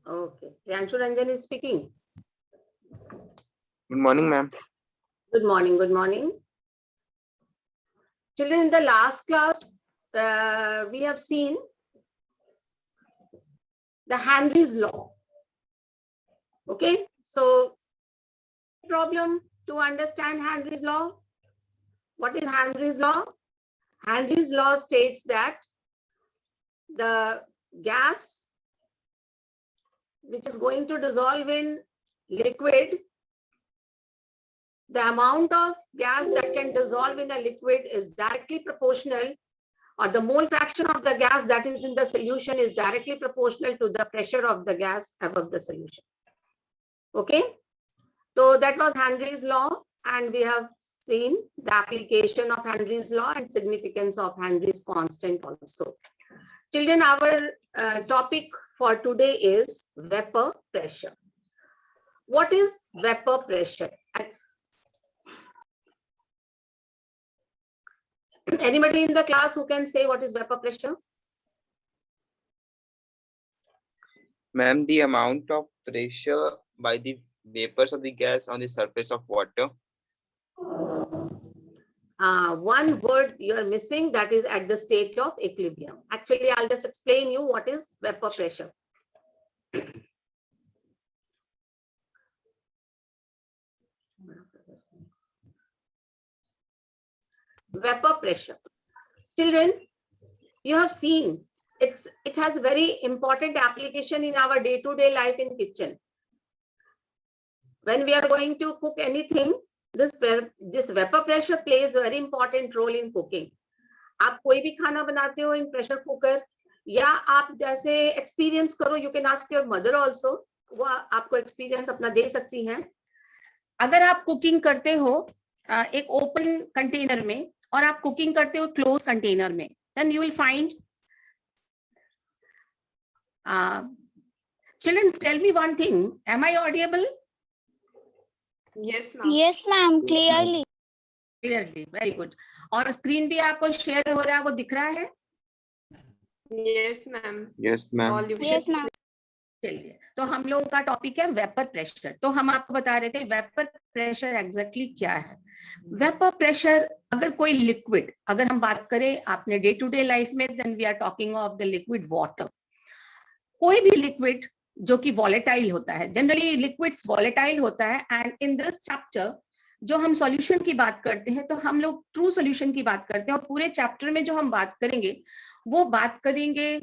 Okay. Priyanshu Ranjan is speaking. Good morning, ma'am. Good morning. Good morning. Children, in the last class, we have seen the Henry's law. Okay. So, problem to understand Henry's law. What is Henry's law? Henry's law states that the gas which is going to dissolve in liquid, the amount of gas that can dissolve in a liquid is directly proportional, or the mole fraction of the gas that is in the solution is directly proportional to the pressure of the gas above the solution. Okay, so that was Henry's law, and we have seen the application of Henry's law and significance of Henry's constant also. Children, our topic for today is vapor pressure. What is vapor pressure? Anybody in the class who can say what is vapor pressure? Ma'am, the amount of pressure by the vapors of the gas on the surface of water. One word you are missing, that is at the state of equilibrium. Actually, I'll just explain you what is vapor pressure. Vapor pressure. Children, you have seen it has very important application in our day-to-day life in kitchen. When we are going to cook anything, this vapor pressure plays a very important role in cooking. आप कोई भी खाना बनाते हो in pressure cooker, या आप जैसे experience करो, you can ask your mother also, वो आपको experience अपना दे सकती हैं. अगर आप cooking करते हो एक open container में और आप cooking करते हो closed container में, then you will find. Children, tell me one thing. Am I audible? Yes, ma'am. Yes, ma'am. Clearly. Clearly, very good. और स्क्रीन भी आपको शेयर हो रहा है, वो दिख रहा है? Yes, ma'am. Yes, ma'am. Yes, ma'am. चलिए, तो हम लोगों का टॉपिक है वेपर प्रेशर. तो हम आपको बता रहे थे वेपर प्रेशर एग्जैक्टली क्या है. वेपर प्रेशर, अगर कोई लिक्विड, अगर हम बात करें आपने डे टू डे लाइफ में, then we are talking of the liquid water. कोई भी लिक्विड जो कि वॉलेटाइल होता है, जनरली लिक्विड्स वॉलेटाइल होता है, एंड इन दिस चैप्टर जो हम सॉल्यूशन की बात करते हैं तो हम लोग ट्रू सॉल्यूशन की बात करते हैं, और पूरे चैप्टर में जो हम बात करेंगे वो बात करेंगे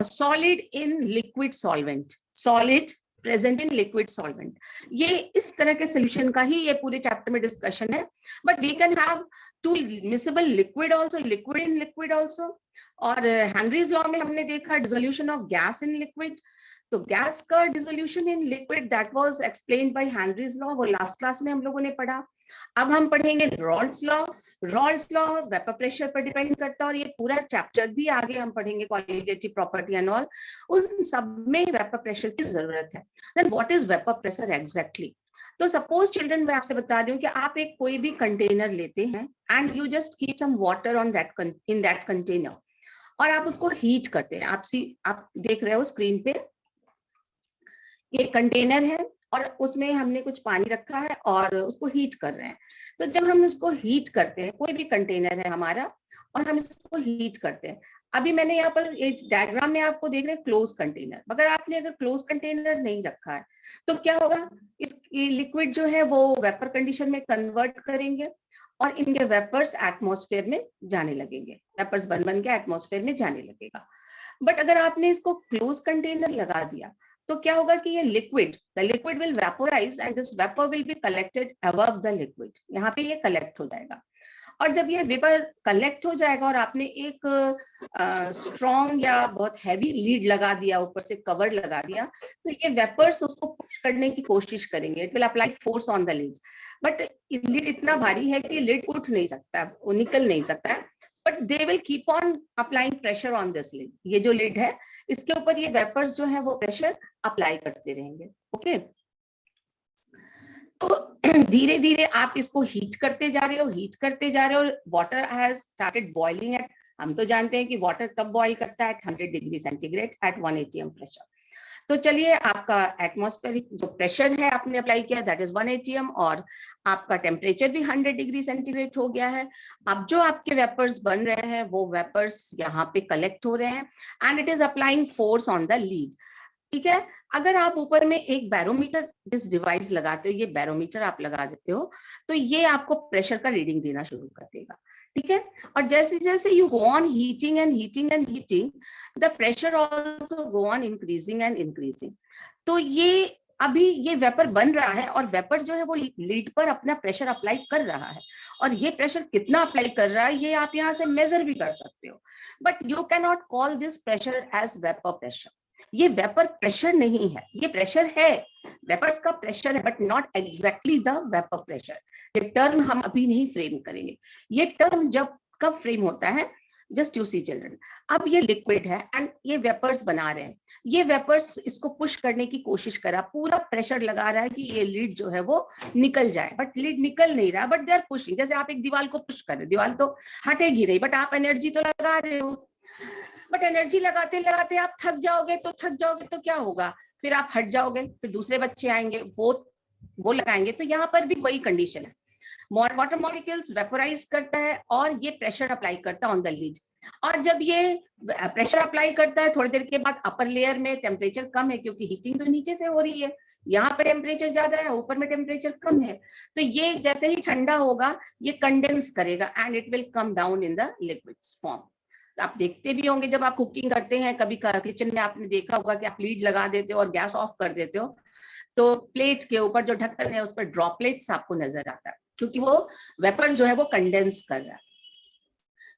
solid in liquid solvent, solid present in liquid solvent. ये इस तरह के सॉल्यूशन का ही ये पूरे चैप्टर में डिस्कशन है. But we can have two miscible liquid also, liquid in liquid also. और हेनरीज लॉ में हमने देखा dissolution of gas in liquid. तो गैस का dissolution in liquid that was explained by Henry's law, वो last class में हम लोगों ने पढ़ा. अब हम पढ़ेंगे Raoult's law. Raoult's law vapour pressure पर डिपेंड करता है, और ये पूरा चैप्टर भी आगे हम पढ़ेंगे क्वालिटेटिव प्रॉपर्टी एंड ऑल, उस सब में वेपर प्रेशर की जरूरत है. Then what is vapour pressure exactly? तो सपोज चिल्ड्रन, मैं आपसे बता रही हूँ कि आप एक कोई भी कंटेनर लेते हैं and you just keep some water on that in that container, और आप उसको हीट करते हैं. आप देख रहे हो स्क्रीन पे, ये कंटेनर है और उसमें हमने कुछ पानी रखा है और उसको हीट कर रहे हैं. तो जब हम उसको हीट करते हैं, कोई भी कंटेनर है हमारा और हम इसको हीट करते हैं, अभी मैंने यहाँ पर एक डायग्राम में आपको देख रहे हैं क्लोज कंटेनर. मगर आपने अगर क्लोज कंटेनर नहीं रखा है तो क्या होगा, इस लिक्विड जो है वो वेपर कंडीशन में कन्वर्ट करेंगे और इनके वेपर्स एटमॉस्फेयर में जाने लगेंगे, वेपर्स बन के एटमॉस्फेयर में जाने लगेगा. बट अगर आपने इसको क्लोज कंटेनर लगा दिया तो क्या होगा कि ये liquid, the liquid will vaporise and this vapour will be collected above the liquid. यहाँ पे ये कलेक्ट हो जाएगा, और जब ये वेपर कलेक्ट हो जाएगा और आपने एक स्ट्रॉन्ग या बहुत हैवी लीड लगा दिया, ऊपर से कवर लगा दिया, तो ये वेपर्स उसको पुश करने की कोशिश करेंगे. It will apply force on the lead. But lead इतना भारी है कि लीड उठ नहीं सकता, वो निकल नहीं सकता है. But they will keep on applying pressure on this lead. ये जो लीड है इसके ऊपर ये वेपर्स जो है वो प्रेशर अप्लाई करते रहेंगे. ओके, तो धीरे धीरे आप इसको हीट करते जा रहे हो, हीट करते जा रहे हो. Water has started boiling at, हम तो जानते हैं कि वाटर कब बॉइल करता है, 100 डिग्री सेंटीग्रेड एट 1 atm प्रेशर. तो चलिए, आपका एटमॉस्फेरिक जो प्रेशर है आपने अप्लाई किया, दैट इज 1 atm, और आपका टेम्परेचर भी 100 डिग्री सेंटीग्रेड हो गया है। अब जो आपके वेपर्स बन रहे हैं वो वेपर्स यहाँ पे कलेक्ट हो रहे हैं and it is applying force on the lead. ठीक है, अगर आप ऊपर में एक बैरोमीटर दिस डिवाइस लगाते हो, ये बैरोमीटर आप लगा देते हो, तो ये आपको प्रेशर का रीडिंग देना शुरू कर देगा। ठीक है, और जैसे जैसे you go on heating and heating and heating, the pressure also go on increasing and increasing. तो ये अभी ये वेपर बन रहा है और वेपर जो है वो लीड पर अपना प्रेशर अप्लाई कर रहा है, और ये प्रेशर कितना अप्लाई कर रहा है ये आप यहाँ से मेजर भी कर सकते हो, but you can not call this pressure as vapour pressure. ये वेपर प्रेशर नहीं है, ये प्रेशर है, वेपर्स का प्रेशर है, but not exactly the vapour pressure. ये टर्म हम अभी नहीं फ्रेम करेंगे। ये टर्म जब कब फ्रेम होता है, जस्ट यू सी चिल्ड्रन, अब ये लिक्विड है एंड ये वेपर्स बना रहे हैं, ये वेपर्स इसको पुश करने की कोशिश करा, पूरा प्रेशर लगा रहा है कि ये लीड जो है वो निकल जाए, बट लीड निकल नहीं रहा, बट दे आर पुशिंग। जैसे आप एक दीवार को पुश कर रहे हो, दीवार तो हटेगी नहीं, बट आप एनर्जी तो लगा रहे हो, बट एनर्जी लगाते लगाते आप थक जाओगे, तो क्या होगा, फिर आप हट जाओगे, फिर दूसरे बच्चे आएंगे वो लगाएंगे। तो यहाँ पर भी वही कंडीशन है, वाटर मॉलिक्यूल्स वेपोराइज करता है और ये प्रेशर अप्लाई करता है ऑन द लीड, और जब ये प्रेशर अप्लाई करता है थोड़ी देर के बाद अपर लेयर में टेम्परेचर कम है, क्योंकि हीटिंग तो नीचे से हो रही है, यहाँ पर टेम्परेचर ज्यादा है, ऊपर में टेम्परेचर कम है, तो ये जैसे ही ठंडा होगा ये कंडेंस करेगा and it will come down in the liquid form. आप देखते भी होंगे जब आप कुकिंग करते हैं, कभी किचन में आपने देखा होगा कि आप लीड लगा देते हो और गैस ऑफ कर देते हो, तो प्लेट के ऊपर जो ढक्कन है उस पर ड्रॉपलेट्स आपको नजर आता है, क्योंकि वो वेपर जो है वो कंडेंस कर रहा है।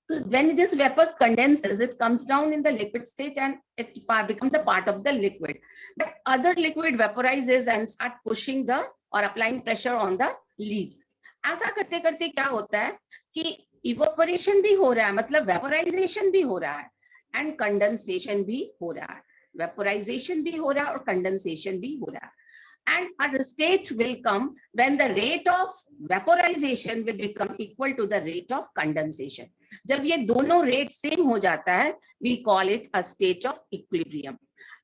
तो when this vapor condenses, it comes down in the liquid state and it becomes the part of the liquid. But other liquid vaporizes and start pushing the or applying pressure on the lead. ऐसा करते करते क्या होता है कि evaporation भी हो रहा है, मतलब वेपोराइजेशन भी हो रहा है एंड कंडेंसेशन भी हो रहा है, वेपोराइजेशन भी हो रहा है और कंडेंसेशन भी हो रहा है। And a state will come when the rate of vaporization will become equal to the rate of condensation. जब ये दोनों रेट सेम हो जाता है, we call it a state of equilibrium.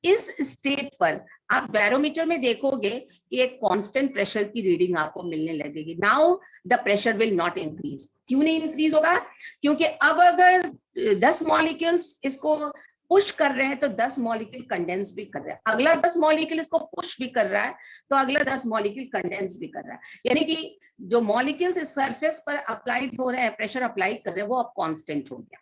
इस स्टेट पर आप बैरोमीटर में देखोगे कि एक कांस्टेंट प्रेशर की रीडिंग आपको मिलने लगेगी। Now the pressure will not increase. क्यों नहीं इंक्रीज होगा? क्योंकि अब अगर 10 मॉलिक्यूल्स इसको पुश कर रहे हैं तो 10 मॉलिक्यूल कंडेंस भी कर रहे हैं, अगला 10 मॉलिक्यूल इसको पुश भी कर रहा है तो अगला 10 मॉलिक्यूल कंडेंस भी कर रहा है, यानी कि जो मॉलिक्यूल्स इस सरफेस पर अप्लाइड हो रहे हैं, प्रेशर अप्लाई कर रहे हैं, वो अब कांस्टेंट हो गया।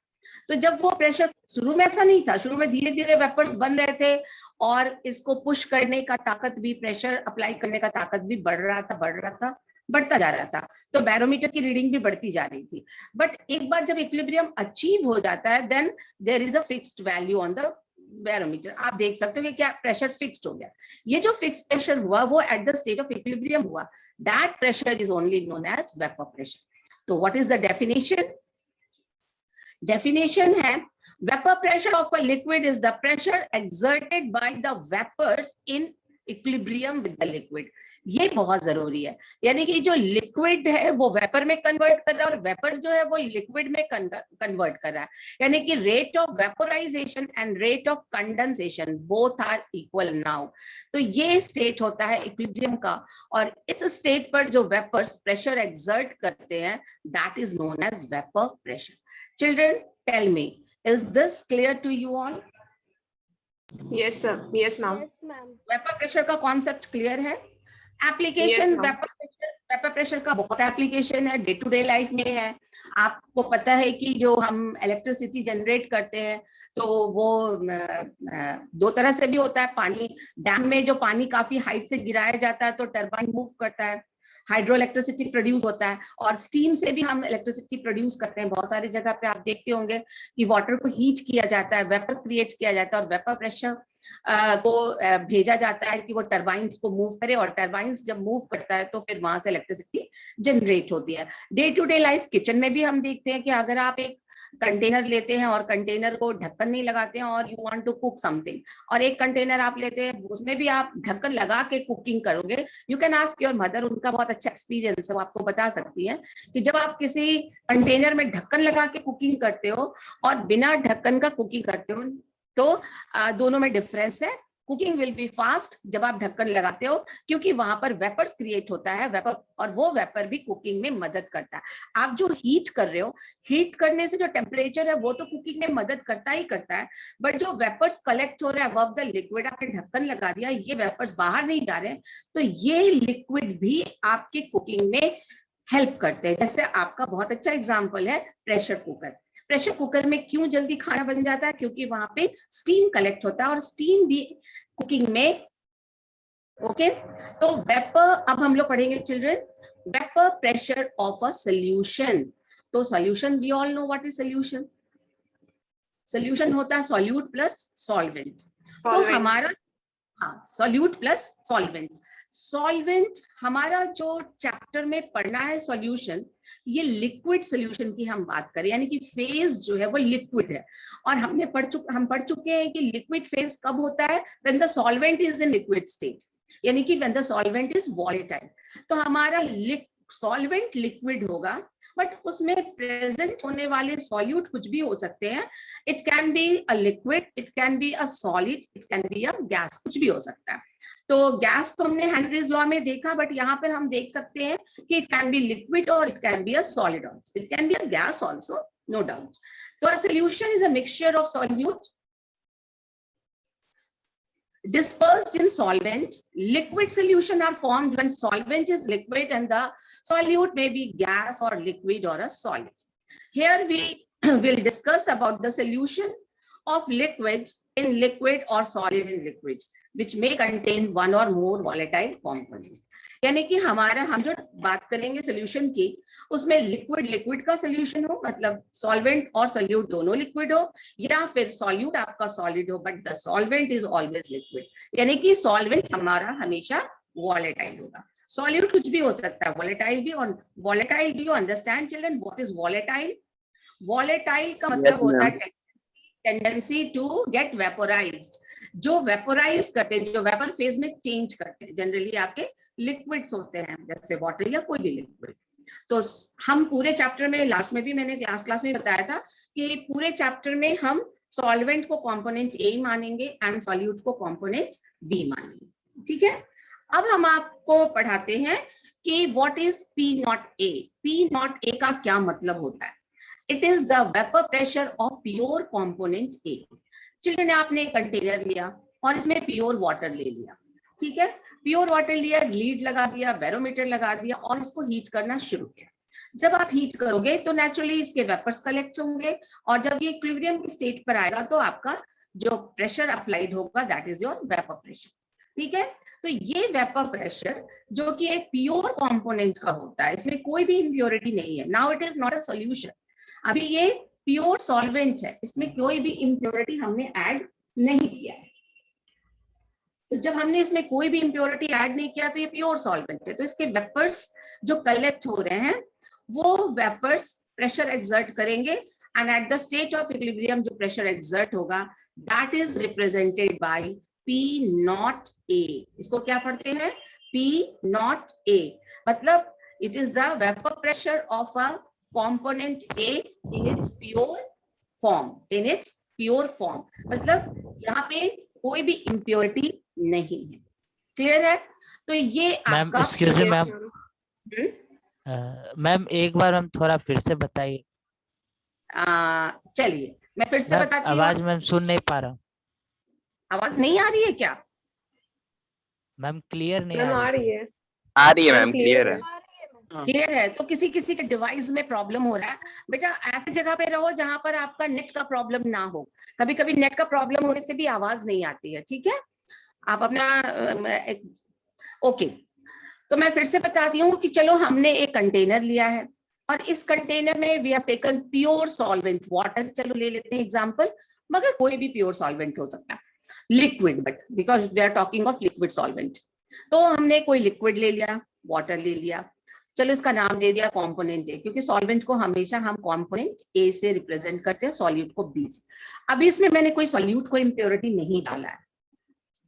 तो जब वो प्रेशर, शुरू में ऐसा नहीं था, शुरू में धीरे धीरे वेपर्स बन रहे थे और इसको पुश करने का ताकत भी, प्रेशर अप्लाई करने का ताकत भी बढ़ रहा था, बढ़ता जा रहा था, तो बैरोमीटर की रीडिंग भी बढ़ती जा रही थी। बट एक बार जब इक्विलिब्रियम अचीव हो जाता है, then there is a fixed value on the barometer. आप देख सकते हो कि क्या प्रेशर फिक्स्ड हो गया। ये जो फिक्स्ड प्रेशर हुआ वो at the state of equilibrium हुआ, that pressure is only known as vapour pressure. तो what is the definition? Definition है, vapour pressure of a liquid is the pressure exerted by the vapours in equilibrium with the liquid. ये बहुत जरूरी है, यानी कि जो लिक्विड है वो वेपर में कन्वर्ट कर रहा है और वेपर जो है वो लिक्विड में कन्वर्ट कर रहा है, यानी कि rate of vaporisation and rate of condensation both are equal now. तो ये स्टेट होता है इक्विलिब्रियम का, और इस स्टेट पर जो वेपर्स प्रेशर एक्सर्ट करते हैं, that is known as vapour pressure. Children, tell me, is this clear to you all? Yes, sir. Yes, ma'am. Vapour pressure का कॉन्सेप्ट क्लियर है? एप्लीकेशन वेपर प्रेशर का बहुत एप्लीकेशन है, day to day life में है। आपको पता है कि जो हम इलेक्ट्रिसिटी जनरेट करते हैं तो वो 2 तरह से भी होता है। पानी, डैम में जो पानी काफी हाइट से गिराया जाता है तो टरबाइन मूव करता है, हाइड्रो इलेक्ट्रिसिटी प्रोड्यूस होता है, और स्टीम से भी हम इलेक्ट्रिसिटी प्रोड्यूस करते हैं। बहुत सारी जगह पे आप देखते होंगे कि वाटर को हीट किया जाता है, वेपर क्रिएट किया जाता है और वेपर प्रेशर को भेजा जाता है कि वो टरबाइंस को मूव करे, और टरबाइंस जब मूव करता है तो फिर वहां से इलेक्ट्रिसिटी जनरेट होती है। Day to day life kitchen में भी हम देखते हैं कि अगर आप एक कंटेनर लेते हैं और कंटेनर को ढक्कन नहीं लगाते हैं और you want to cook something, और एक कंटेनर आप लेते हैं उसमें भी आप ढक्कन लगा के कुकिंग करोगे, you can ask your mother, उनका बहुत अच्छा एक्सपीरियंस है, वो आपको बता सकती है कि जब आप किसी कंटेनर में ढक्कन लगा के कुकिंग करते हो और बिना ढक्कन का कुकिंग करते हो तो दोनों में डिफरेंस है, कुकिंग विल बी फास्ट जब आप ढक्कन लगाते हो, क्योंकि वहां पर वेपर्स क्रिएट होता है, वेपर, और वो वेपर भी कुकिंग में मदद करता है। आप जो हीट कर रहे हो, हीट करने से जो टेम्परेचर है वो तो कुकिंग में मदद करता ही करता है, बट जो वेपर्स कलेक्ट हो रहा है अबव द लिक्विड, आपने ढक्कन लगा दिया, ये वेपर्स बाहर नहीं जा रहे, तो ये लिक्विड भी आपके कुकिंग में हेल्प करते हैं। जैसे आपका बहुत अच्छा एग्जाम्पल है प्रेशर कुकर। प्रेशर कुकर में क्यों जल्दी खाना बन जाता है? क्योंकि वहां पे स्टीम कलेक्ट होता है, और स्टीम भी कुकिंग में, ओके। तो वेपर, अब हम लोग पढ़ेंगे children, vapour pressure of a solution. तो solution, we all know what is solution. Solution होता है सॉल्यूट प्लस सॉल्वेंट। तो Solvent. हमारा, हाँ, सॉल्यूट प्लस सॉल्वेंट। सॉल्वेंट हमारा जो चैप्टर में पढ़ना है सॉल्यूशन, ये लिक्विड सॉल्यूशन की हम बात करें, यानी कि फेज जो है वो लिक्विड है। और हम पढ़ चुके हैं कि लिक्विड फेज कब होता है? When the solvent is in liquid state, यानी कि when the solvent is volatile. तो हमारा सॉल्वेंट लिक्विड होगा, बट उसमें प्रेजेंट होने वाले सॉल्यूट कुछ भी हो सकते हैं। It can be a liquid, it can be a solid, it can be a gas, कुछ भी हो सकता है। तो गैस तो हमने हेनरीज लॉ में देखा, बट यहाँ पर हम देख सकते हैं कि इट कैन बी लिक्विड और it can be a solid, it can be a gas also, no doubt. तो a solution is a mixture of solute dispersed in solvent. Liquid solution are formed when solvent is liquid and the solute may be gas or liquid or a solid. Here we will discuss about the solution of liquid in liquid or solid in liquid, which may contain one or more volatile components. यानी कि हम जो बात करेंगे solution की, उसमें liquid का solution हो, मतलब सॉल्वेंट और सोल्यूट दोनों लिक्विड हो, या फिर सॉल्यूट आपका सॉलिड हो, but the solvent is always liquid, यानी कि सॉल्वेंट हमारा हमेशा वॉलेटाइल होगा। सॉल्यूट कुछ भी हो सकता है, वॉलेटाइल भी। और volatile, do you understand children what is volatile? Volatile का मतलब होता है टेंडेंसी टू गेट वेपोराइज्ड, जो वेपोराइज करते हैं, जो वेपर फेज में चेंज करते हैं, जनरली आपके लिक्विड्स होते हैं, जैसे वाटर या कोई भी लिक्विड। तो हम पूरे चैप्टर में, लास्ट में भी मैंने क्लास में बताया था कि पूरे चैप्टर में हम सॉल्वेंट को कंपोनेंट ए मानेंगे एंड सॉल्यूट को कंपोनेंट बी मानेंगे, ठीक है। अब हम आपको पढ़ाते हैं कि what is P naught A. P naught ए का क्या मतलब होता है? It is the vapour pressure of pure component A. Children, आपने एक कंटेनर लिया और इसमें प्योर वाटर ले लिया, ठीक है। प्योर वाटर लिया, लीड लगा दिया, बैरोमीटर लगा दिया और इसको हीट करना शुरू किया। जब आप हीट करोगे तो नेचुरली इसके वेपर्स कलेक्ट होंगे, और जब ये इक्विलिब्रियम की स्टेट पर आएगा तो आपका जो प्रेशर अप्लाइड होगा, that is your vapour pressure, ठीक है। तो ये वेपर प्रेशर जो कि एक प्योर कंपोनेंट का होता है, इसमें कोई भी इम्प्योरिटी नहीं है। Now it is not a solution, अभी ये प्योर सॉल्वेंट है, इसमें कोई भी इम्प्योरिटी हमने ऐड नहीं किया है। तो जब हमने इसमें कोई भी इम्प्योरिटी ऐड नहीं किया तो ये प्योर सॉल्वेंट है। तो इसके वेपर्स जो कलेक्ट हो रहे हैं, वो वेपर्स प्रेशर एक्सर्ट करेंगे, and at the state of equilibrium जो प्रेशर एक्सर्ट होगा, that is represented by P naught ए। इसको क्या पढ़ते हैं? पी नॉट ए, मतलब it is the vapour pressure of a component A in its pure form, in its pure form, मतलब यहाँ पे कोई भी impurity नहीं है। क्लियर है? तो ये आपका एक्सक्यूज मी मैम, मैम एक बार हम थोड़ा फिर से बताइए। चलिए मैं फिर से बताती हूँ। आवाज मैम सुन नहीं पा रहा हूँ। आवाज नहीं आ रही है क्या? मैम क्लियर नहीं मैम आ आ रही। रही है, आ रही है मैम, क्लियर है। क्लियर है? तो किसी किसी के डिवाइस में प्रॉब्लम हो रहा है। बेटा ऐसी जगह पे रहो जहां पर आपका नेट का प्रॉब्लम ना हो। कभी कभी नेट का प्रॉब्लम होने से भी आवाज नहीं आती है, ठीक है। आप अपना ओके। तो मैं फिर से बताती हूँ कि चलो हमने एक कंटेनर लिया है और इस कंटेनर में we have taken pure solvent water, चलो ले लेते हैं एग्जांपल, मगर कोई भी प्योर सॉल्वेंट हो सकता है, liquid, but because we are talking of liquid solvent. तो हमने कोई लिक्विड ले लिया, वाटर ले लिया, चलो इसका नाम दे दिया कंपोनेंट ए, क्योंकि सॉल्वेंट को हमेशा हम कंपोनेंट ए से रिप्रेजेंट करते हैं, सॉल्यूट को बी से। अभी इसमें मैंने कोई सॉल्यूट को इम्प्योरिटी नहीं डाला है,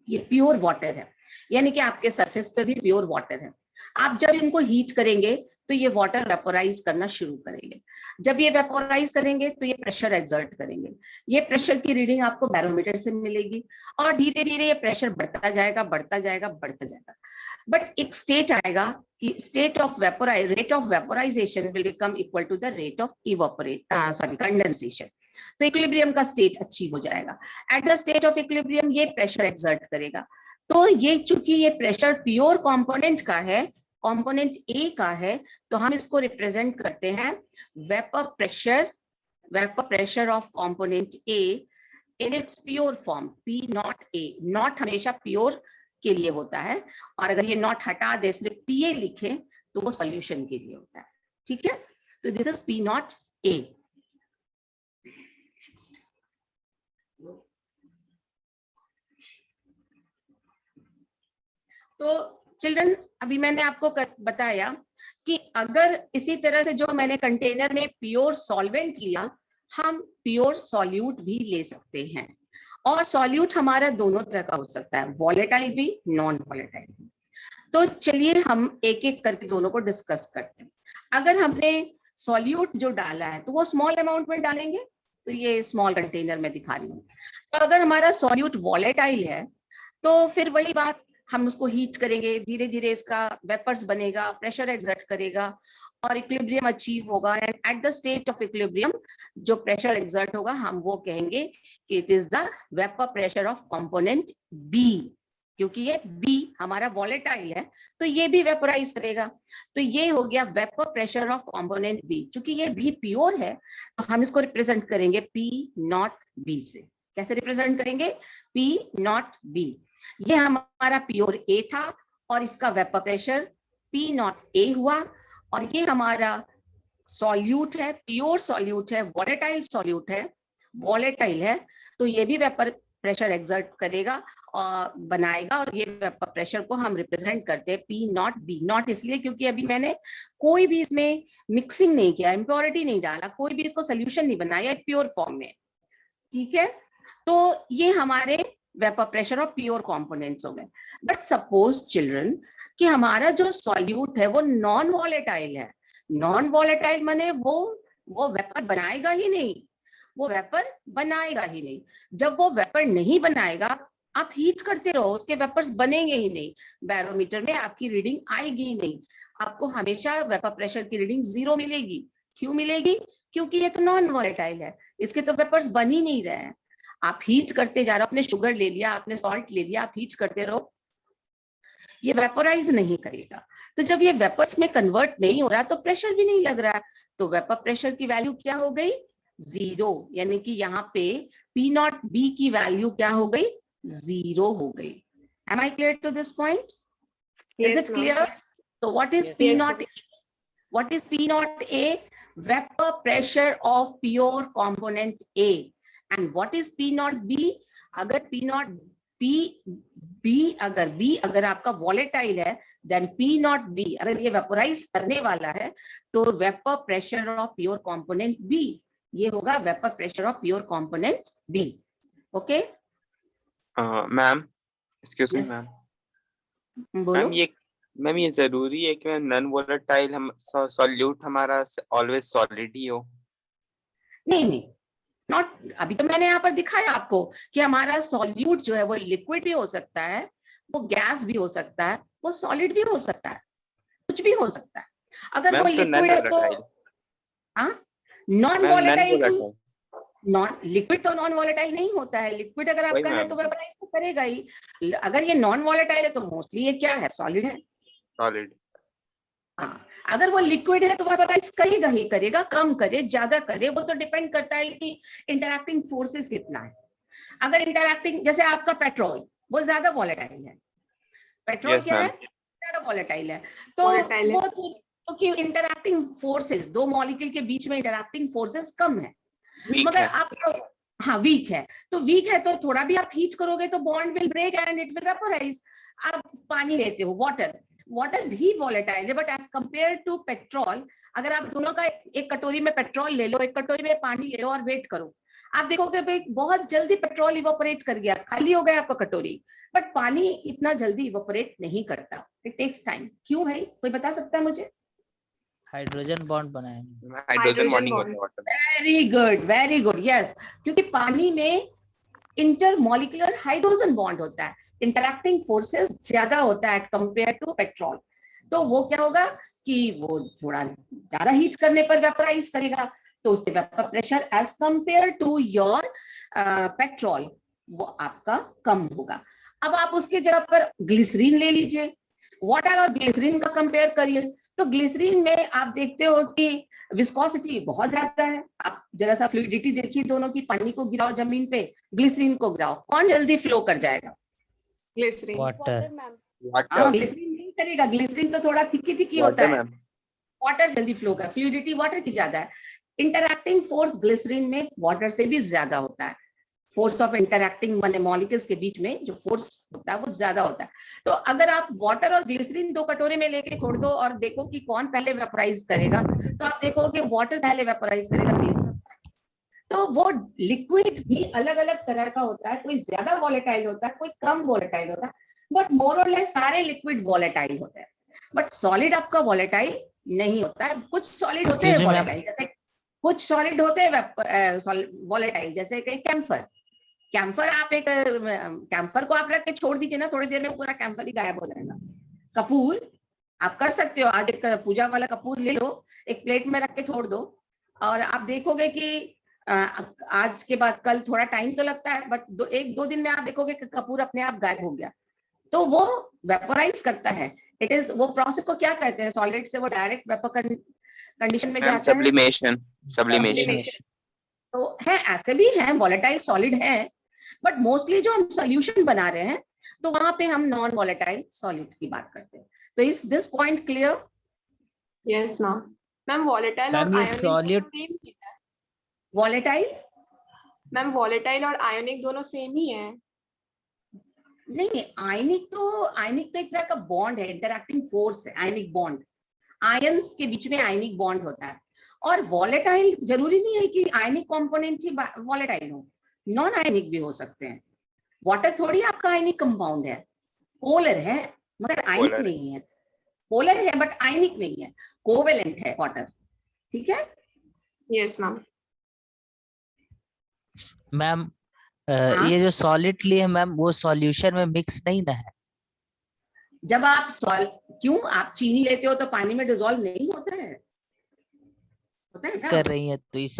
ये प्योर वाटर है, यानी कि आपके सरफेस पे भी प्योर वाटर है। आप जब इनको हीट करेंगे तो ये वाटर वेपोराइज करना शुरू करेंगे। जब ये वेपोराइज करेंगे तो ये प्रेशर एक्सर्ट करेंगे। ये प्रेशर की रीडिंग आपको बैरोमीटर से मिलेगी और धीरे धीरे ये प्रेशर बढ़ता जाएगा, बढ़ता जाएगा, बढ़ता जाएगा। बट एक स्टेट आएगा कि state of rate of vaporisation will become equal to the rate of condensation. तो इक्विलिब्रियम का स्टेट अचीव हो जाएगा। At the state of equilibrium ये प्रेशर एक्सर्ट करेगा। तो ये चूंकि ये प्रेशर प्योर कंपोनेंट का है, कंपोनेंट ए का है, तो हम इसको रिप्रेजेंट करते हैं vapour pressure of component A in its pure form P naught A. Not हमेशा प्योर के लिए होता है, और अगर ये नॉट हटा दे सिर्फ पीए लिखे तो वो सॉल्यूशन के लिए होता है। ठीक है, तो दिस इज पी नॉट ए। तो चिल्ड्रन, अभी मैंने आपको बताया कि अगर इसी तरह से जो मैंने कंटेनर में प्योर सॉल्वेंट लिया, हम प्योर सॉल्यूट भी ले सकते हैं। और सॉल्यूट हमारा दोनों तरह का हो सकता है, वॉलेटाइल भी, नॉन वॉलेटाइल भी। तो चलिए हम एक एक करके दोनों को डिस्कस करते हैं। अगर हमने सॉल्यूट जो डाला है तो वो स्मॉल अमाउंट में डालेंगे, तो ये स्मॉल कंटेनर में दिखा रही हूँ। तो अगर हमारा सॉल्यूट वॉलेटाइल है तो फिर वही बात, हम उसको हीट करेंगे, धीरे धीरे इसका वेपर्स बनेगा, प्रेशर एक्सर्ट करेगा और इक्विलिब्रियम अचीव होगा। And at the state of equilibrium जो प्रेशर एक्सर्ट होगा, हम वो कहेंगे कि it is the vapour pressure of component B. क्योंकि ये बी हमारा वॉलेटाइल है तो ये भी वेपोराइज करेगा। तो ये हो गया vapour pressure of component B. चूंकि ये बी प्योर है तो हम इसको रिप्रेजेंट करेंगे पी नॉट बी से। कैसे रिप्रेजेंट करेंगे? P naught B. ये हमारा प्योर ए था और इसका वेपर प्रेशर पी नॉट ए हुआ, और ये हमारा सॉल्यूट है, प्योर सॉल्यूट है, वॉलेटाइल सॉल्यूट है, वॉलेटाइल है, तो ये भी वेपर प्रेशर एक्सर्ट करेगा और बनाएगा, और ये वेपर प्रेशर को हम रिप्रेजेंट करते हैं पी नॉट बी। नॉट इसलिए क्योंकि अभी मैंने कोई भी इसमें मिक्सिंग नहीं किया, इम्प्योरिटी नहीं डाला, कोई भी इसको सोल्यूशन नहीं बनाया, प्योर फॉर्म में। ठीक है, तो ये हमारे vapour pressure of pure components हो गए। बट सपोज चिल्ड्रन कि हमारा जो सॉल्यूट है वो नॉन वॉलेटाइल है। नॉन वॉलेटाइल माने वो वेपर बनाएगा ही नहीं, वो वेपर बनाएगा ही नहीं। जब वो वेपर नहीं बनाएगा, आप हीट करते रहो, उसके वेपर्स बनेंगे ही नहीं, बैरोमीटर में आपकी रीडिंग आएगी ही नहीं। आपको हमेशा वेपर प्रेशर की रीडिंग 0 मिलेगी। क्यों मिलेगी? क्योंकि ये तो नॉन वॉलेटाइल है, इसके तो वेपर्स बन ही नहीं रहे हैं। आप हीट करते जा रहे हो, आपने शुगर ले लिया, आपने सॉल्ट ले लिया, आप हीट करते रहो, ये वेपोराइज नहीं करेगा। तो जब ये वेपर्स में कन्वर्ट नहीं हो रहा तो प्रेशर भी नहीं लग रहा है, तो वेपर प्रेशर की वैल्यू क्या हो गई? 0। यानी कि यहाँ पे पी नॉट बी की वैल्यू क्या हो गई? 0 हो गई। Am I clear to this point? Is it clear? तो what is P naught? What is P naught A? Vapour pressure of pure component A. And what is P naught B? अगर P naught B अगर आपका volatile है, then P naught B, अगर ये vaporise करने वाला है तो vapour pressure of pure component B, ये होगा vapour pressure of pure component B. Okay ma'am, excuse me Yes. Ma'am. बोलो। मैम ये जरूरी है कि मैम नॉन वोलेटाइल हम सॉल्यूट हमारा ऑलवेज सॉलिड ही हो? नहीं, नॉट। अभी तो मैंने यहाँ पर दिखाया आपको कि हमारा सॉल्यूट जो है वो लिक्विड भी हो सकता है, वो गैस भी हो सकता है, वो सॉलिड भी हो सकता है, कुछ भी हो सकता है। अगर वो मैम तो लिक्विड है तो नॉन वॉलेटाइल। नॉन लिक्विड तो नॉन वॉलेटाइल नहीं होता है। लिक्विड अगर आपका है तो वेपोराइज तो करेगा ही। अगर ये नॉन वॉलेटाइल है तो मोस्टली ये क्या है? सॉलिड है। सॉलिड। हाँ, अगर वो लिक्विड है तो वेपोराइज करेगा ही करेगा, कम करे ज्यादा करे, वो तो डिपेंड करता है कि इंटरैक्टिंग फोर्सेस कितना है। अगर इंटरैक्टिंग, जैसे आपका पेट्रोल, वो ज्यादा वॉलेटाइल है। पेट्रोल Yes, क्या है? ma'am. ज्यादा वॉलेटाइल है। तो Volatile है। वो क्योंकि इंटरैक्टिंग फोर्सेस, दो मॉलिक्यूल के बीच में इंटरैक्टिंग फोर्सेस कम है। Weak मगर है। आप हाँ वीक है, तो वीक है तो थोड़ा भी आप हीट करोगे तो bond will break and it will vaporise. आप पानी लेते हो, वाटर भी वॉलेटाइल है, but as compare to petrol, अगर आप दोनों का एक कटोरी में पेट्रोल ले लो, एक कटोरी में पानी ले लो और वेट करो, आप देखोगे भाई बहुत जल्दी पेट्रोल इवोपरेट कर गया, खाली हो गया आपका कटोरी। बट पानी इतना जल्दी इवोपरेट नहीं करता, इट टेक्स टाइम। क्यों भाई, कोई बता सकता है मुझे? हाइड्रोजन बॉन्ड बनाएंगे। Hydrogen Hydrogen bonding bond. होता है वाटर में। Very good, yes. क्योंकि पानी में इंटरमॉलिक्यूलर हाइड्रोजन बॉन्ड होता है, इंटरैक्टिंग फोर्सेस ज्यादा होता है कंपेयर टू पेट्रोल। तो वो क्या होगा कि वो थोड़ा ज्यादा हीट करने पर वेपराइज करेगा, तो उसके vapour pressure as compare to your petrol वो आपका कम होगा। अब आप उसके जगह पर ग्लिसरीन ले लीजिए, वाटर और ग्लिसरीन का कंपेयर करिए, तो ग्लिसरीन में आप देखते हो कि विस्कोसिटी बहुत ज्यादा है। आप जरा सा फ्लूइडिटी देखिए दोनों की, पानी को गिराओ जमीन पे, ग्लिसरीन को गिराओ, कौन जल्दी फ्लो कर जाएगा? Glycerin. वाटर। हाँ, वाटर ग्लिसरीन नहीं करेगा, ग्लिसरीन तो थोड़ा थिकी होता वाटर है, मैम। वाटर जल्दी फ्लो कर, फ्लूइडिटी वाटर की ज्यादा है। इंटरैक्टिंग फोर्स ग्लिसरीन में वाटर से भी ज्यादा होता है, फोर्स ऑफ इंटरैक्टिंग माने मॉलिक्यूल्स के बीच में जो फोर्स होता है वो ज्यादा होता है। तो अगर आप वाटर और ग्लिसरीन दो कटोरे में लेके छोड़ दो और देखो कि कौन पहले वेपराइज करेगा, तो आप देखोगे वाटर पहले वेपराइज करेगा, ग्लिसरीन। तो वो लिक्विड भी अलग अलग तरह का होता है, कोई ज्यादा वॉलेटाइल होता है, कोई कम वॉलेटाइल होता है, बट मोर और लेस सारे लिक्विड वॉलेटाइल होते हैं। बट सॉलिड आपका वॉलेटाइल नहीं होता है। कुछ सॉलिड होते हैं Excuse me, ma'am. वॉलेटाइल, जैसे कुछ सॉलिड होते हैं वॉलेटाइल, जैसे कि कैम्फर। कैम्फर आप एक कैम्फर को आप रख के छोड़ दीजिए ना, थोड़ी देर में पूरा कैम्फर ही गायब हो जाएगा। कपूर आप कर सकते हो, आज एक पूजा वाला कपूर ले लो, एक प्लेट में रख के छोड़ दो, और आप देखोगे कि आज के बाद कल थोड़ा टाइम तो लगता है, बट एक दो दिन में आप देखोगे कि कपूर अपने आप गायब हो गया। तो वो वेपोराइज करता है। इट इज, वो प्रोसेस को क्या कहते हैं? सॉलिड से वो डायरेक्ट वेपर कंडीशन में मैम जाता है। सब्लिमेशन। Sublimation Sublimation. तो है, ऐसे भी हैं वॉलेटाइल सॉलिड है, बट मोस्टली जो हम सॉल्यूशन बना रहे हैं तो वहां पे हम नॉन वॉलेटाइल सॉलिड की बात करते हैं। तो is this point clear? Yes, ma'am. Ma'am, volatile और मैम ये ionic सॉलिड दोनों same ही है. वॉलेटाइल Ma'am, volatile और ionic दोनों same ही है. नहीं, आयनिक तो एक तरह का बॉन्ड है, इंटरैक्टिंग फोर्स है आयनिक बॉन्ड। आयंस के बीच में आयनिक बॉन्ड होता है। और वॉलेटाइल जरूरी नहीं है कि आयनिक कंपोनेंट ही वॉलेटाइल हो, नॉन आयनिक भी हो सकते हैं। वाटर थोड़ी आपका आयनिक कंपाउंड है, पोलर है मगर आयनिक Polar है। नहीं है। पोलर है बट आयनिक नहीं है, कोवेलेंट है वाटर। ठीक है? Yes, ma'am. मैम हाँ, ये जो सॉलिड लिए मैम वो सॉल्यूशन में मिक्स नहीं ना है? जब आप क्यों आप चीनी लेते हो तो पानी में डिसॉल्व नहीं होता है? होता है ना? कर रही है तो इस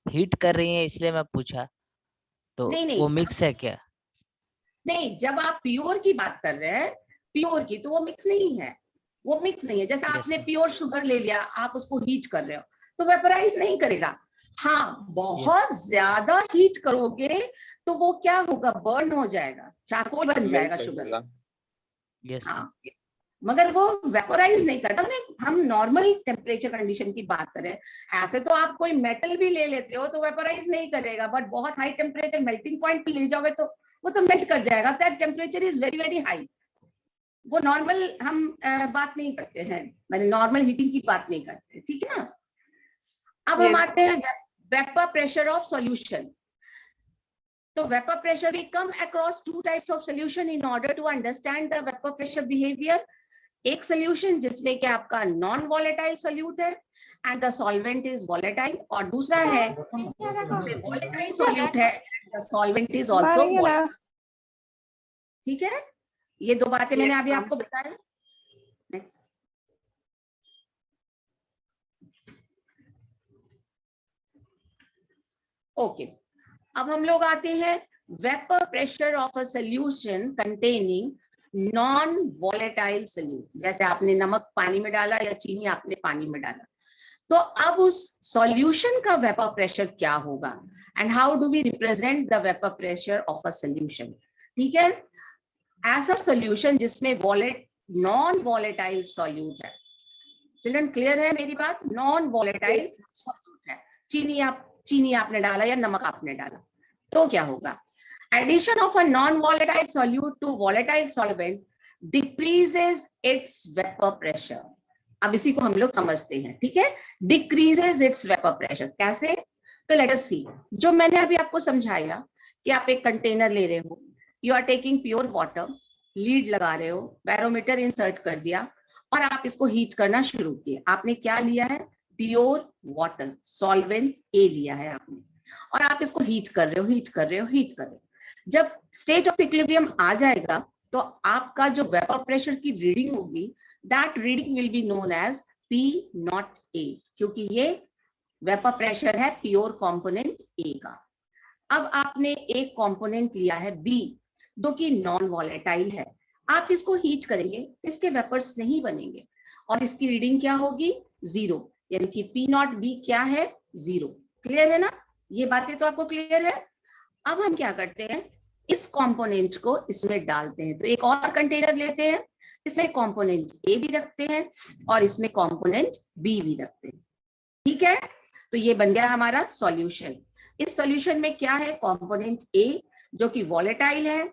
हीट कर रही है इसलिए मैं पूछा, तो नहीं वो नहीं मिक्स है क्या? नहीं, जब आप प्योर की बात कर रहे हैं, प्योर की, तो वो मिक्स नहीं है। वो मिक्स नहीं है। जैसे Yes, आपने ma'am. प्योर शुगर ले लिया, आप उसको हीट कर रहे हो तो वेपराइज नहीं करेगा। हाँ, बहुत ज्यादा हीट करोगे तो वो क्या होगा, बर्न हो जाएगा, चारकोल बन जाएगा Melt शुगर। होगा। Yes, ma'am. हाँ, मगर वो वेपोराइज नहीं करता। हम नॉर्मल टेम्परेचर कंडीशन की बात करें, ऐसे तो आप कोई मेटल भी ले लेते हो तो वेपोराइज नहीं करेगा, बट बहुत हाई टेम्परेचर मेल्टिंग पॉइंट पे ले जाओगे तो वो तो मेल्ट कर जाएगा। That temperature is very very high. वो नॉर्मल हम बात नहीं करते हैं, मैंने नॉर्मल हीटिंग की बात नहीं करते। ठीक है ना? अब हम Yes. आते हैं vapour pressure of solution. So vapor pressure, we come across two types of solution in order to understand the vapor pressure behavior. एक solution जिसमें कि आपका non volatile solute है and the solvent is volatile, और दूसरा है जिसमें volatile solute है and the solvent is also volatile. ठीक है? ये दो बातें मैंने Yes, अभी ma'am. आपको बताया। Next. Okay. अब हम लोग आते हैं vapour pressure of a solution containing non volatile solute. जैसे आपने नमक पानी में डाला या चीनी आपने पानी में डाला, तो अब उस सॉल्यूशन का वेपर प्रेशर क्या होगा and how do we represent the vapour pressure of a solution? ठीक है? ऐसा सॉल्यूशन जिसमें नॉन वॉलेटाइल सॉल्यूट है। चिल्ड्रन क्लियर है मेरी बात? Non volatile Yes. सॉल्यूट है। चीनी आपने डाला या नमक आपने डाला तो क्या होगा? Addition of a non volatile solute to volatile solvent decreases its vapour pressure. अब इसी को हम लोग समझते हैं। ठीक है? डिक्रीजेस इट्स वेपर प्रेशर कैसे? तो लेट अस सी। जो मैंने अभी आपको समझाया कि आप एक कंटेनर ले रहे हो, you are taking pure water, lid लगा रहे हो, बैरोमीटर इंसर्ट कर दिया और आप इसको हीट करना शुरू किए। आपने क्या लिया है? प्योर वाटर, सॉल्वेंट ए लिया है आपने, और आप इसको हीट कर रहे हो, हीट कर रहे हो, हीट कर रहे हो। जब स्टेट ऑफ इक्विलिब्रियम आ जाएगा तो आपका जो वेपर प्रेशर की रीडिंग होगी, that reading will be known as P0A, क्योंकि ये वेपर प्रेशर है प्योर कंपोनेंट ए का। अब आपने एक कंपोनेंट लिया है बी, जो कि नॉन वॉलेटाइल है। आप इसको हीट करेंगे, इसके वेपर्स नहीं बनेंगे और इसकी रीडिंग क्या होगी? 0, यानी कि P0B क्या है? 0। क्लियर है ना? ये बातें तो आपको क्लियर है। अब हम क्या करते हैं, इस कंपोनेंट को इसमें डालते हैं। तो एक और कंटेनर लेते हैं, इसमें कंपोनेंट ए भी रखते हैं और इसमें कंपोनेंट बी भी रखते हैं। ठीक है, तो ये बन गया हमारा सॉल्यूशन। इस सॉल्यूशन में क्या है? कंपोनेंट ए जो कि वॉलेटाइल है,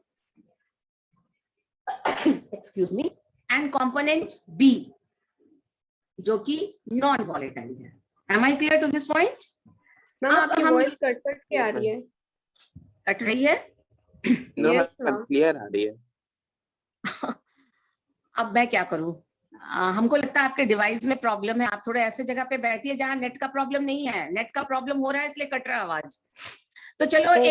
excuse me, and component B जो कि नॉन वॉलेटाइल है। Am I clear to this point? Ma'am अब आपकी हम- वॉइस कट कट के आ रही है। कट रही है? No, Yes, ma'am, ma'am. clear आ रही है। अब मैं क्या करूं? हमको लगता है आपके डिवाइस में प्रॉब्लम है। आप थोड़ा ऐसे जगह पे बैठिए जहां नेट का प्रॉब्लम नहीं है। नेट का प्रॉब्लम हो रहा है इसलिए कट रहा है आवाज। तो चलो Okay,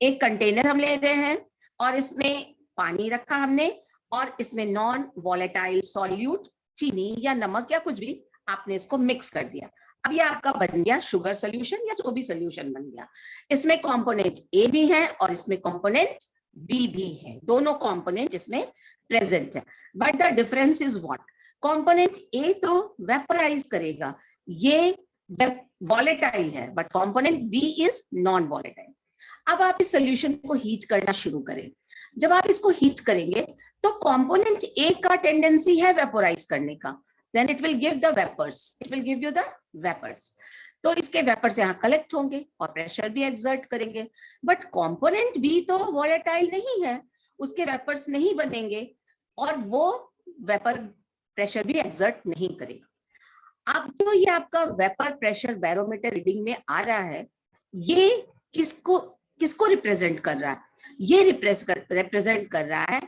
एक कंटेनर हम ले रहे हैं और इसमें पानी रखा हमने और इसमें नॉन वॉलेटाइल सॉल्यूट, चीनी या नमक या कुछ भी, आपने इसको मिक्स कर दिया। अब ये आपका बन गया शुगर सोल्यूशन या जो भी सोल्यूशन बन गया। इसमें कंपोनेंट ए भी है और इसमें कंपोनेंट बी भी है, दोनों कंपोनेंट इसमें प्रेजेंट है। But the difference is what? Component A तो वेपराइज करेगा, ये वॉलेटाइल है, but component B is non volatile. अब आप इस सोल्यूशन को हीट करना शुरू करें। जब आप इसको हीट करेंगे तो कंपोनेंट ए का टेंडेंसी है वेपोराइज करने का, then it will give the vapours, it will give you the vapours. तो इसके वेपर्स यहाँ कलेक्ट होंगे और प्रेशर भी एक्सर्ट करेंगे। बट कंपोनेंट बी तो वॉलेटाइल नहीं है, उसके वेपर्स नहीं बनेंगे और वो वेपर प्रेशर भी एक्सर्ट नहीं करेगा। अब जो ये आपका वेपर प्रेशर बैरोमीटर रीडिंग में आ रहा है, ये किसको रिप्रेजेंट कर रहा है? ये रिप्रेजेंट कर रहा है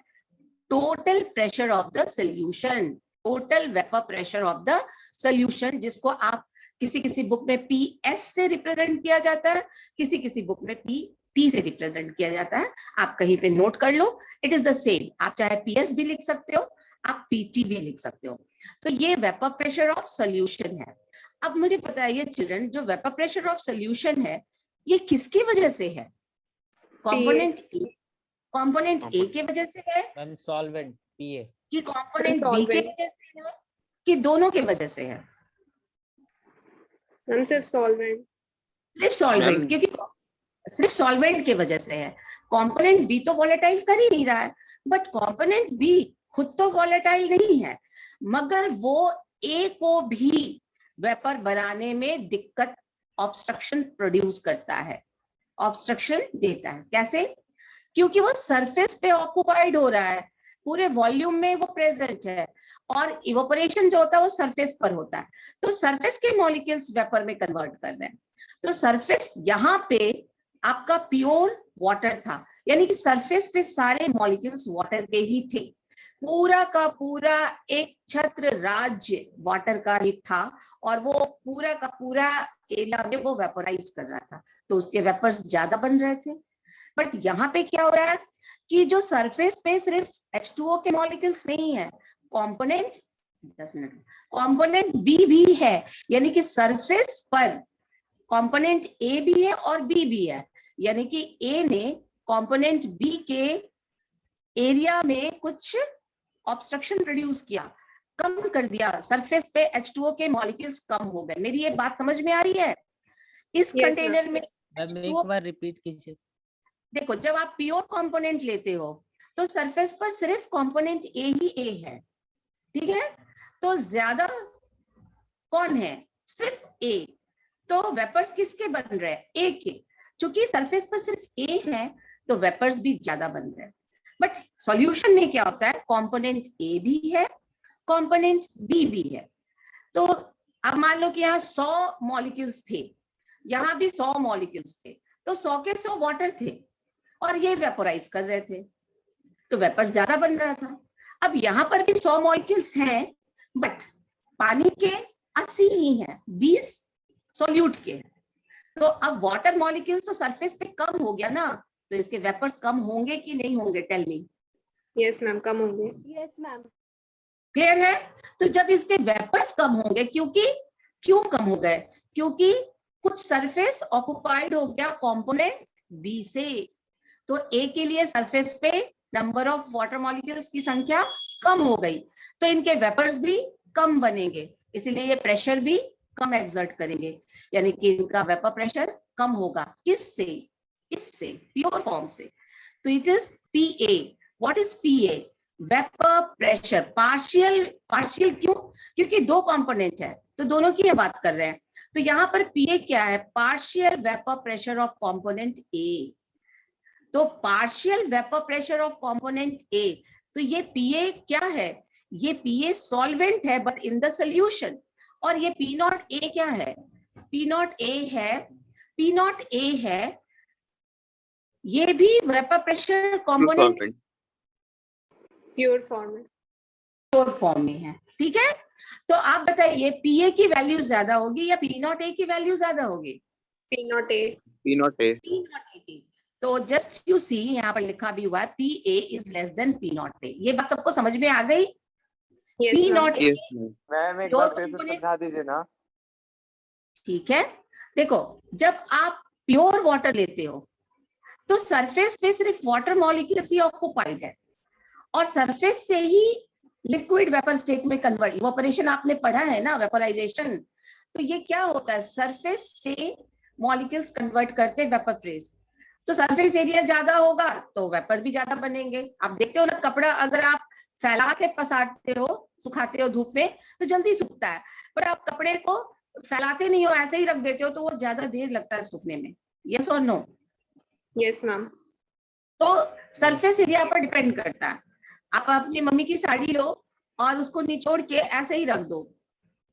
total pressure of the solution, total vapour pressure of the solution, जिसको आप किसी बुक में PS से रिप्रेजेंट किया जाता है, किसी बुक में PT से रिप्रेजेंट किया जाता है। आप कहीं पे नोट कर लो, इट इज द सेम। आप चाहे PS भी लिख सकते हो, आप PT भी लिख सकते हो। तो ये वेपर प्रेशर ऑफ सोल्यूशन है। अब मुझे बताइए चिल्ड्रन, जो वेपर प्रेशर ऑफ सोल्यूशन है ये किसकी वजह से है? कंपोनेंट ए की वजह से है मैम सॉल्वेंट पीए कि कंपोनेंट बी के वजह से है कि दोनों के वजह से है? मैम सिर्फ सॉल्वेंट। सिर्फ सॉल्वेंट, Ma'am, क्योंकि सिर्फ सॉल्वेंट की वजह से है। कंपोनेंट बी तो वॉलेटाइल कर ही नहीं रहा है, बट कंपोनेंट बी खुद तो वॉलेटाइल नहीं है, मगर वो ए को भी वेपर बनाने में दिक्कत, ऑब्स्ट्रक्शन प्रोड्यूस करता है, ऑब्स्ट्रक्शन देता है। कैसे? क्योंकि वो सरफेस पे ऑक्युपाइड हो रहा है, पूरे वॉल्यूम में वो प्रेजेंट है और इवोपरेशन जो होता है वो सरफेस पर होता है, तो सरफेस के मॉलिक्यूल्स वेपर में कन्वर्ट कर रहे हैं। तो सरफेस यहाँ पे आपका प्योर वाटर था, यानी कि सरफेस पे सारे मॉलिक्यूल्स वाटर के ही थे, पूरा का पूरा एक छत्र राज्य वाटर का ही था और वो पूरा का पूरा एरिया में वो वेपोराइज कर रहा था, तो उसके वेपर्स ज्यादा बन रहे थे। बट यहाँ पे क्या हो रहा है कि जो सरफेस पे सिर्फ H2O के मॉलिक्यूल्स नहीं है, कंपोनेंट 10 मिनट कंपोनेंट बी भी है, यानी कि सरफेस पर कंपोनेंट ए भी है और बी भी है, यानी कि ए ने कंपोनेंट बी के एरिया में कुछ ऑब्स्ट्रक्शन प्रोड्यूस किया, कम कर दिया, सरफेस पे H2O के मॉलिक्यूल्स कम हो गए। मेरी ये बात समझ में आ रही है? इस Yes, कंटेनर में मैम H2O, एक बार रिपीट कीजिए। देखो जब आप प्योर कंपोनेंट लेते हो तो सरफेस पर सिर्फ कंपोनेंट ए ही ए है, ठीक है? तो ज्यादा कौन है? सिर्फ ए। तो वेपर्स किसके बन रहे हैं? ए के। चूंकि सरफेस पर सिर्फ ए है तो वेपर्स भी ज्यादा बन रहे हैं। बट सॉल्यूशन में क्या होता है, कंपोनेंट ए भी है, कंपोनेंट बी भी है। तो अब मान लो कि यहाँ 100 मॉलिक्यूल्स थे, यहाँ भी 100 मॉलिक्यूल्स थे, तो 100 के 100 वाटर थे और ये वेपोराइज कर रहे थे, तो वेपर्स ज्यादा बन रहा था। अब यहाँ पर भी 100 मॉलिक्यूल्स हैं, बट पानी के 80 ही हैं, 20 सॉल्यूट के। तो अब वाटर मॉलिक्यूल्स तो सरफेस पे कम हो गया ना, तो इसके वेपर्स कम होंगे कि नहीं होंगे? Tell me. यस मैम, कम होंगे। Yes ma'am. क्लियर है? तो जब इसके वेपर्स कम होंगे, क्यों कम हो गए? क्योंकि कुछ सरफेस ऑक्युपाइड हो गया कंपोनेंट बी से। तो ए के लिए सरफेस पे नंबर ऑफ वाटर मॉलिक्यूल्स की संख्या कम हो गई, तो इनके वेपर्स भी कम बनेंगे, इसीलिए ये प्रेशर भी कम एक्सर्ट करेंगे, यानी कि इनका वेपर प्रेशर कम होगा। किससे? इससे, प्योर फॉर्म से। तो it is PA। What is PA? Vapour pressure partial. क्यों? क्योंकि दो कंपोनेंट है, तो दोनों की ये बात कर रहे हैं। तो यहाँ पर PA क्या है? Partial vapour pressure of component A। तो partial vapour pressure of component A, तो ये PA क्या है? ये PA सॉल्वेंट है बट इन द सॉल्यूशन। और ये P0A क्या है? P0A है ये भी vapour pressure component pure form में, प्योर फॉर्म में है। ठीक है, तो आप बताइए PA की वैल्यू ज्यादा होगी या P0A की वैल्यू ज्यादा होगी? P0A। P0A। तो जस्ट यू सी, यहाँ पर लिखा भी हुआ है PA is less than P0A। ये बात सबको समझ में आ गई? Yes ma'am. P0A मैम एक बार फिर से समझा दीजिए ना। ठीक है, देखो जब आप प्योर वाटर लेते हो तो सरफेस पे सिर्फ वाटर मॉलिक्यूल्स ही ऑक्युपाइड है, और सरफेस से ही लिक्विड वेपर स्टेट में कन्वर्ट। इवेपोरेशन आपने पढ़ा है ना, वेपोराइजेशन। तो ये क्या होता है? सरफेस से मॉलिक्यूल्स कन्वर्ट करते वेपर फेज। तो सरफेस एरिया ज्यादा होगा तो वेपर भी ज्यादा बनेंगे। आप देखते हो ना, कपड़ा अगर आप फैला के पसारते हो, सुखाते हो धूप में, तो जल्दी सूखता है, पर आप कपड़े को फैलाते नहीं हो, ऐसे ही रख देते हो, तो वो ज्यादा देर लगता है सूखने में। यस और नो? Yes ma'am. तो सरफेस एरिया पर डिपेंड करता है। आप अपनी मम्मी की साड़ी लो और उसको निचोड़ के ऐसे ही रख दो,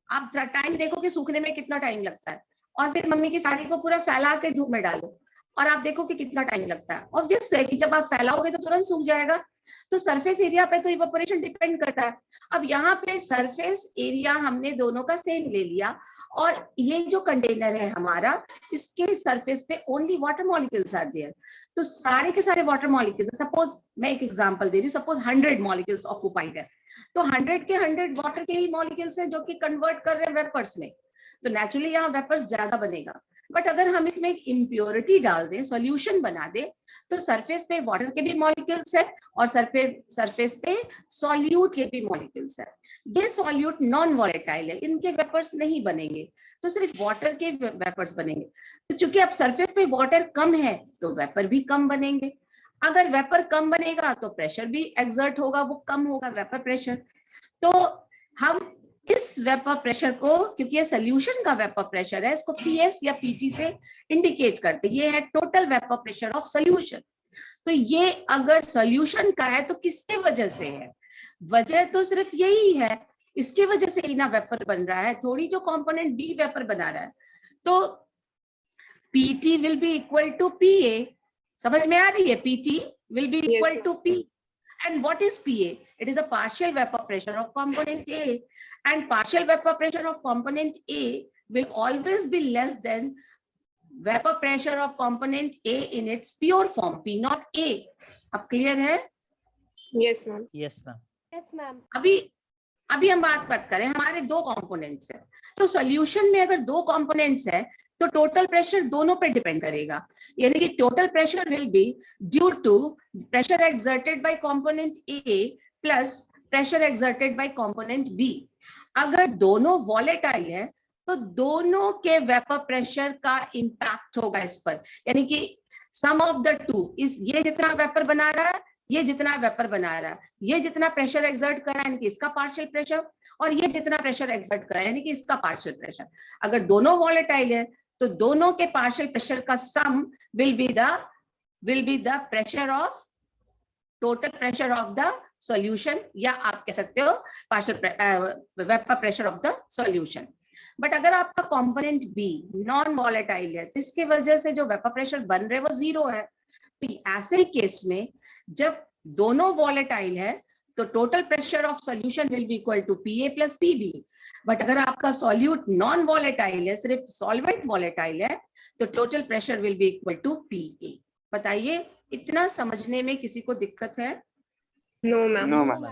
आप टाइम देखो कि सूखने में कितना टाइम लगता है, और फिर मम्मी की साड़ी को पूरा फैला के धूप में डालो और आप देखो कि कितना टाइम लगता है। ऑब्वियस है कि जब आप फैलाओगे तो तुरंत सूख जाएगा। तो सरफेस एरिया पे तो इवेपोरेशन डिपेंड करता है। अब यहाँ पे सरफेस एरिया हमने दोनों का सेम ले लिया, और ये जो कंटेनर है हमारा, इसके सरफेस पे only water molecules are there. तो सारे के सारे वाटर मॉलिक्यूल्स, सपोज मैं एक एग्जांपल दे रही हूँ, सपोज 100 मॉलिक्यूल्स ऑक्युपाइड है, तो 100 के 100 वाटर के ही मॉलिक्यूल्स हैं जो कि कन्वर्ट कर रहे हैं वेपर्स में, तो नेचुरली यहाँ वेपर्स ज्यादा बनेगा। बट अगर हम इसमें एक इम्प्योरिटी डाल दें, सॉल्यूशन बना दें, तो सरफेस पे वाटर के भी मॉलिक्यूल्स है और सरफेस पे सॉल्यूट के भी मॉलिक्यूल्स है। ये सॉल्यूट नॉन वॉलेटाइल है, इनके वेपर्स नहीं बनेंगे, तो सिर्फ वाटर के वेपर्स बनेंगे। तो चूंकि अब सरफेस पे वाटर कम है तो वेपर भी कम बनेंगे। अगर वेपर कम बनेगा तो प्रेशर भी एक्सर्ट होगा, वो कम होगा वेपर प्रेशर। तो हम इस वेपर प्रेशर को, क्योंकि ये सोल्यूशन का वेपर प्रेशर है, इसको PS या PT से इंडिकेट करते हैं। ये है total vapour pressure of solution. तो ये अगर सोल्यूशन का है तो किसके वजह से है? वजह तो सिर्फ यही है, इसके वजह से ही ना वेपर बन रहा है, थोड़ी जो कंपोनेंट B वेपर बना रहा है। तो PT will be equal to PA। समझ में आ रही है? PT will be equal to P। And what is PA? It is a partial vapor pressure of component A, and partial vapor pressure of component A will always be less than vapor pressure of component A in its pure form, P0A। अब clear है? Yes ma'am. Yes ma'am. Yes ma'am. अभी हम बात करें, हमारे दो components हैं, तो सॉल्यूशन में अगर दो कंपोनेंट्स है तो टोटल प्रेशर दोनों पे डिपेंड करेगा, यानी कि total pressure will be due to pressure exerted by component A plus pressure exerted by component B। अगर दोनों वॉलेटाइल है तो दोनों के वेपर प्रेशर का इंपैक्ट होगा इस पर, यानी कि सम ऑफ द टू इज, ये जितना वेपर बना रहा है, ये जितना वेपर बना रहा है, ये जितना प्रेशर एक्सर्ट कर रहा है यानी कि इसका पार्शियल प्रेशर, और ये जितना प्रेशर एक्सर्ट कर रहा है यानी कि इसका पार्शियल प्रेशर। अगर दोनों वॉलेटाइल है तो दोनों के पार्शियल प्रेशर का sum will be the pressure of, total pressure of the solution, या आप कह सकते हो partial vapour pressure of the solution. But अगर आपका कंपोनेंट B नॉन वॉलेटाइल है तो इसकी वजह से जो वेपर प्रेशर बन रहे वो 0 है। तो ऐसे केस में जब दोनों वॉलेटाइल है तो total pressure of solution will be equal to PA plus PB। But अगर आपका सॉल्यूट नॉन वॉलेटाइल है, सिर्फ सॉल्वेंट वॉलेटाइल है, तो total pressure will be equal to PA। बताइए, इतना समझने में किसी को दिक्कत है? No ma'am. No ma'am.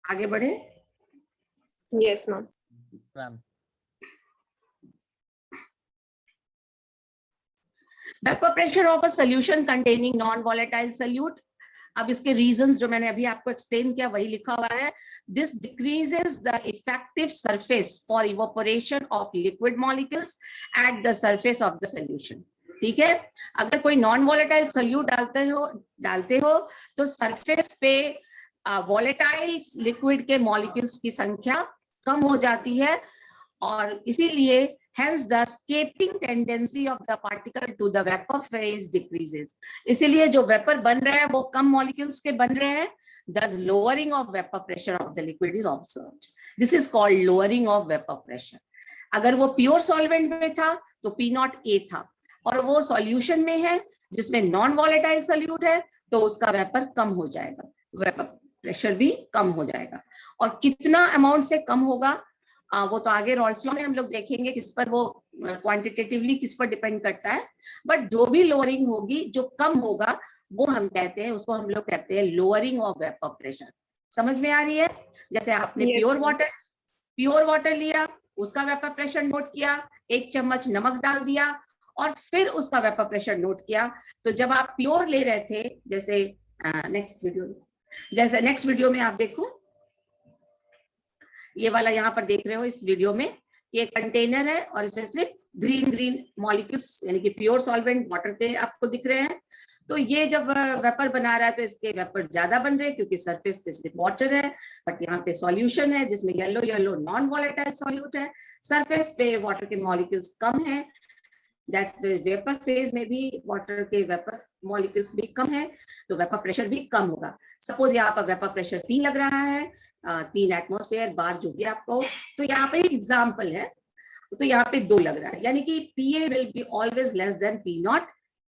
आगे बढ़े। Yes ma'am. Ma'am vapour pressure of a solution containing non volatile solute. अब इसके रीजंस जो मैंने अभी आपको एक्सप्लेन किया वही लिखा हुआ है। This decreases the effective surface for evaporation of liquid molecules at the surface of the solution. ठीक है, अगर कोई नॉन वॉलेटाइल सोल्यूट डालते हो तो सरफेस पे वॉलेटाइल लिक्विड के मॉलिक्यूल्स की संख्या कम हो जाती है, और इसीलिए hence the escaping tendency of the particle to the vapor phase decreases। इसीलिए जो वेपर बन रहे हैं वो कम मॉलिक्यूल्स के बन रहे हैं, thus lowering of vapor pressure of the liquid is observed। This is called lowering of vapor pressure। अगर वो प्योर सॉल्वेंट में था तो P0A था, और वो सॉल्यूशन में है जिसमें नॉन वॉलेटाइल सोल्यूट है, तो उसका वेपर कम हो जाएगा, वेपर प्रेशर भी कम हो जाएगा। और कितना अमाउंट से कम होगा वो तो आगे रॉल्स लॉ में हम लोग देखेंगे किस पर वो क्वांटिटेटिवली किस पर डिपेंड करता है। बट जो भी लोअरिंग होगी, जो कम होगा, वो हम कहते हैं, उसको हम लोग कहते हैं लोअरिंग ऑफ वेपर प्रेशर। समझ में आ रही है? जैसे आपने Yes, प्योर वाटर लिया, उसका वेपर प्रेशर नोट किया, 1 चम्मच नमक डाल दिया और फिर उसका वेपर प्रेशर नोट किया। तो जब आप प्योर ले रहे थे, जैसे नेक्स्ट वीडियो में आप देखो, ये वाला यहाँ पर देख रहे हो इस वीडियो में, ये कंटेनर है और इसमें सिर्फ ग्रीन मॉलिक्यूल्स यानी कि प्योर सॉल्वेंट वाटर के आपको दिख रहे हैं। तो ये जब वेपर बना रहा है तो इसके वेपर ज्यादा बन रहे हैं क्योंकि सरफेस पे सिर्फ वाटर है, बट यहाँ पे सॉल्यूशन है जिसमें येलो नॉन वॉलेटाइल सॉल्यूट है, सरफेस पे वाटर के मॉलिक्यूल्स कम है, दैट वेपर फेज में भी वाटर के वेपर मॉलिक्यूल्स भी कम है, तो वेपर प्रेशर भी कम होगा। सपोज यहाँ पर वेपर प्रेशर 3 लग रहा है, 3 एटमॉस्फेयर बार जो भी आपको, तो यहाँ पे एक एग्जाम्पल है, तो यहाँ पे 2 लग रहा है, यानी कि PA will be always less than P0A।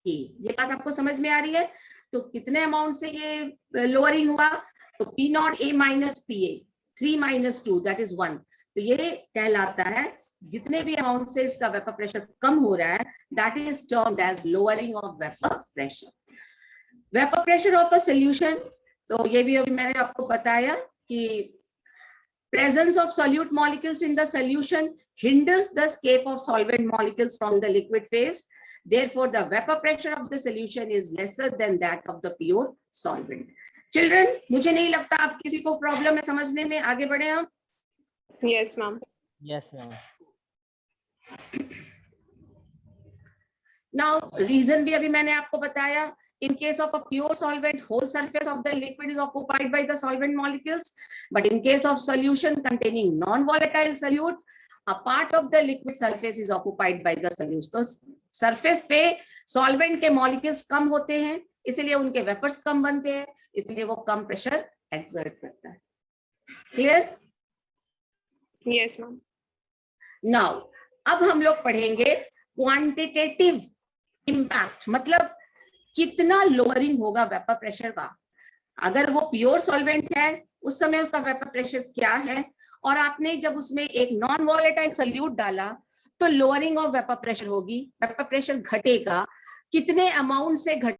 ये बात आपको समझ में आ रही है? तो कितने अमाउंट से ये लोअरिंग हुआ, तो P0A minus PA, 3 minus 2 that is 1। तो ये कहलाता है जितने भी अमाउंट से इसका वेपर प्रेशर कम हो रहा है, that is termed as lowering of vapour pressure. Vapour pressure of a solution, तो ये भी अभी मैंने आपको बताया कि presence of solute molecules in the solution hinders the escape of solvent molecules from the liquid phase, therefore the vapor pressure of the solution is lesser than that of the pure solvent। Children, मुझे नहीं लगता आप किसी को problem है समझने में, आगे बढ़े हम। Yes ma'am. Yes ma'am. Now reason भी अभी मैंने आपको बताया, in case of a pure solvent, whole surface of the liquid is occupied by the solvent molecules, but in case of solution containing non-volatile solute, a part of the liquid surface is occupied by the solute। तो surface पे solvent के molecules कम होते हैं, इसलिए उनके vapours कम बनते हैं, इसलिए वो कम प्रेशर एक्सर्ट करता है। क्लियर? Yes ma'am. नाउ अब हम लोग पढ़ेंगे क्वांटिटेटिव इम्पैक्ट, मतलब कितना लोअरिंग होगा वेपर प्रेशर का। अगर वो प्योर सॉल्वेंट है उस समय उसका वेपर प्रेशर क्या है, और आपने जब उसमें एक नॉन वॉलेटाइल सोल्यूट डाला तो लोअरिंग ऑफ वेपर प्रेशर होगी, वेपर प्रेशर घटेगा, कितने अमाउंट से घट